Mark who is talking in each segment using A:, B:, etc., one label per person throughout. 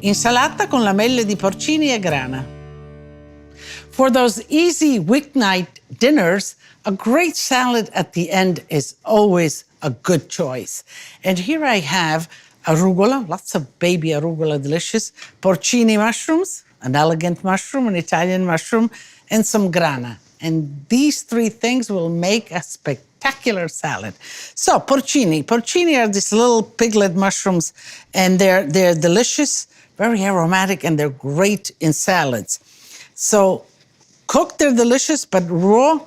A: Insalata con lamelle di porcini e grana. For those easy weeknight dinners, a great salad at the end is always a good choice. And here I have arugula, lots of baby arugula, delicious, porcini mushrooms, an elegant mushroom, an Italian mushroom, and some grana. And these three things will make a spectacular salad. So porcini. Porcini are these little piglet mushrooms, and they're delicious, very aromatic, and they're great in salads. So cooked, they're delicious, but raw,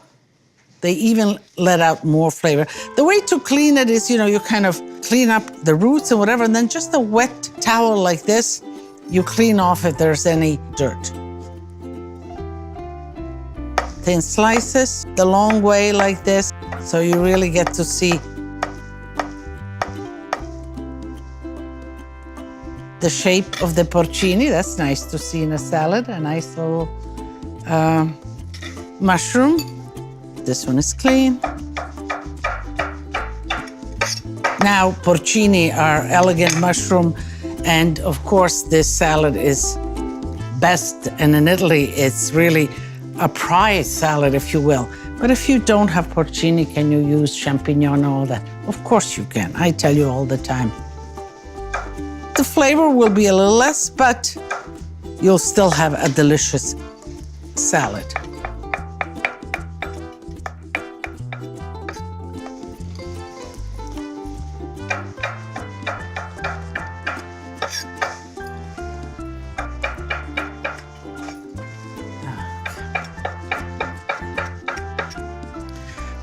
A: they even let out more flavor. The way to clean it is, you kind of clean up the roots and whatever, and then just a wet towel like this, you clean off if there's any dirt. Thin slices, the long way like this, so you really get to see the shape of the porcini. That's nice to see in a salad, a nice little mushroom. This one is clean. Now, porcini are elegant mushroom, and of course, this salad is best, and in Italy, it's really a prize salad, if you will. But if you don't have porcini, can you use champignon and all that? Of course you can. I tell you all the time. The flavor will be a little less, but you'll still have a delicious salad.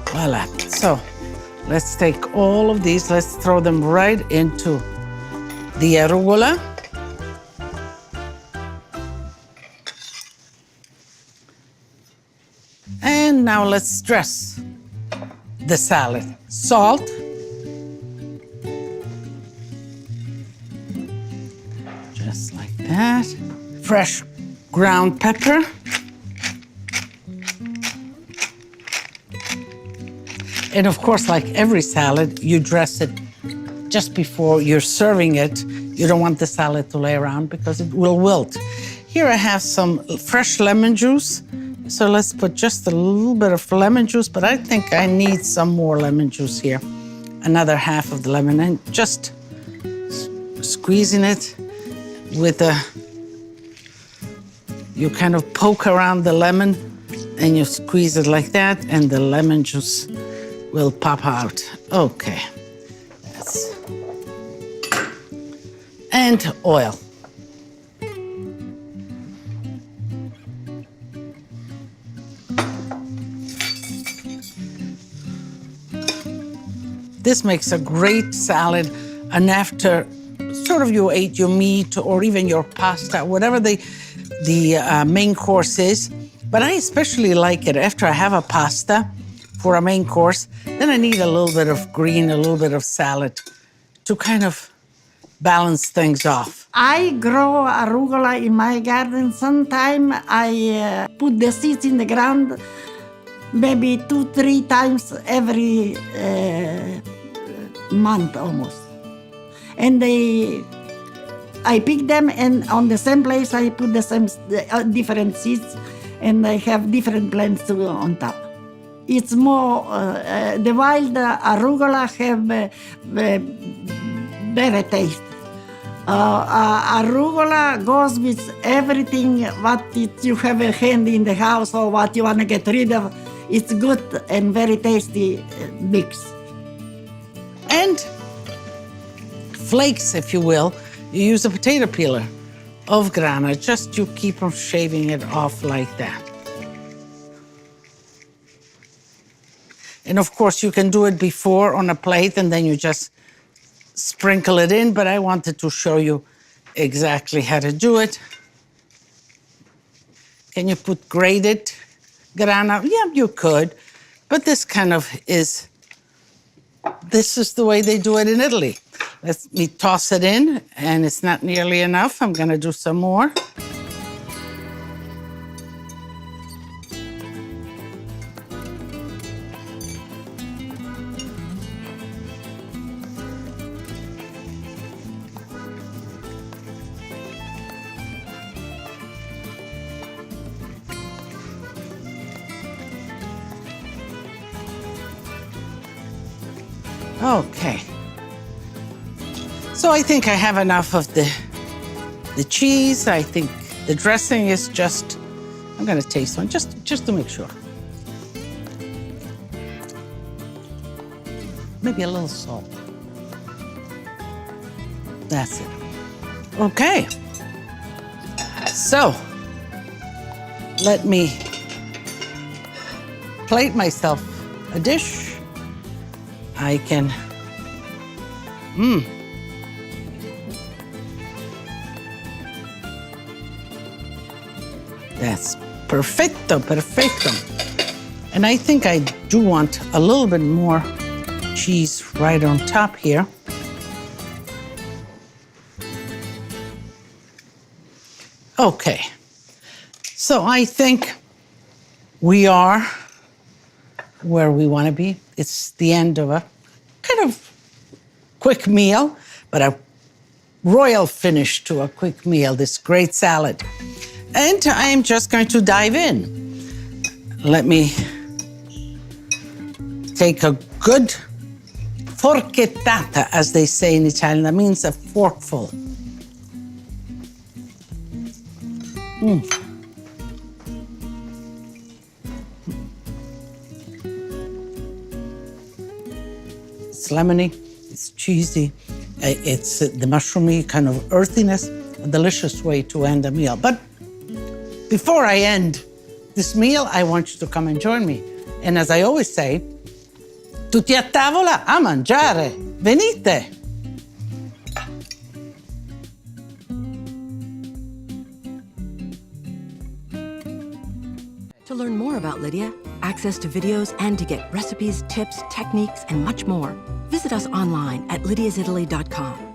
A: Voila. So let's take all of these, let's throw them right into the arugula. And now let's dress the salad. Salt. Just like that. Fresh ground pepper. And of course, like every salad, you dress it just before you're serving it. You don't want the salad to lay around because it will wilt. Here I have some fresh lemon juice. So let's put just a little bit of lemon juice, but I think I need some more lemon juice here. Another half of the lemon, and just squeezing it with you kind of poke around the lemon and you squeeze it like that, and the lemon juice will pop out. Okay. And oil. This makes a great salad, and after sort of you ate your meat or even your pasta, whatever the main course is. But I especially like it after I have a pasta for a main course, then I need a little bit of green, a little bit of salad to kind of balance things off.
B: I grow arugula in my garden. Sometimes I put the seeds in the ground maybe 2-3 times every month almost. And I pick them, and on the same place I put the same different seeds, and I have different plants on top. It's more, the wild arugula have better taste. Arugula goes with everything what you have a hand in the house or what you want to get rid of. It's good and very tasty mix.
A: And flakes, if you will, you use a potato peeler of grana. Just you keep on shaving it off like that. And of course, you can do it before on a plate and then you just sprinkle it in, but I wanted to show you exactly how to do it. Can you put grated grana? Yeah, you could, but this kind of is, this is the way they do it in Italy. Let me toss it in, and it's not nearly enough. I'm gonna do some more. Okay. So I think I have enough of the cheese. I think the dressing is just, I'm gonna taste one just to make sure. Maybe a little salt. That's it. Okay. So, let me plate myself a dish. I can, That's perfecto, perfecto. And I think I do want a little bit more cheese right on top here. Okay, so I think we are where we want to be. It's the end of a kind of quick meal, but a royal finish to a quick meal, this great salad. And I'm just going to dive in. Let me take a good forchettata, as they say in Italian. That means a forkful. It's lemony, it's cheesy, it's the mushroomy kind of earthiness, a delicious way to end a meal. But before I end this meal, I want you to come and join me. And as I always say, tutti a tavola a mangiare. Venite.
C: To learn more about Lidia, access to videos, and to get recipes, tips, techniques, and much more, visit us online at lidiasitaly.com.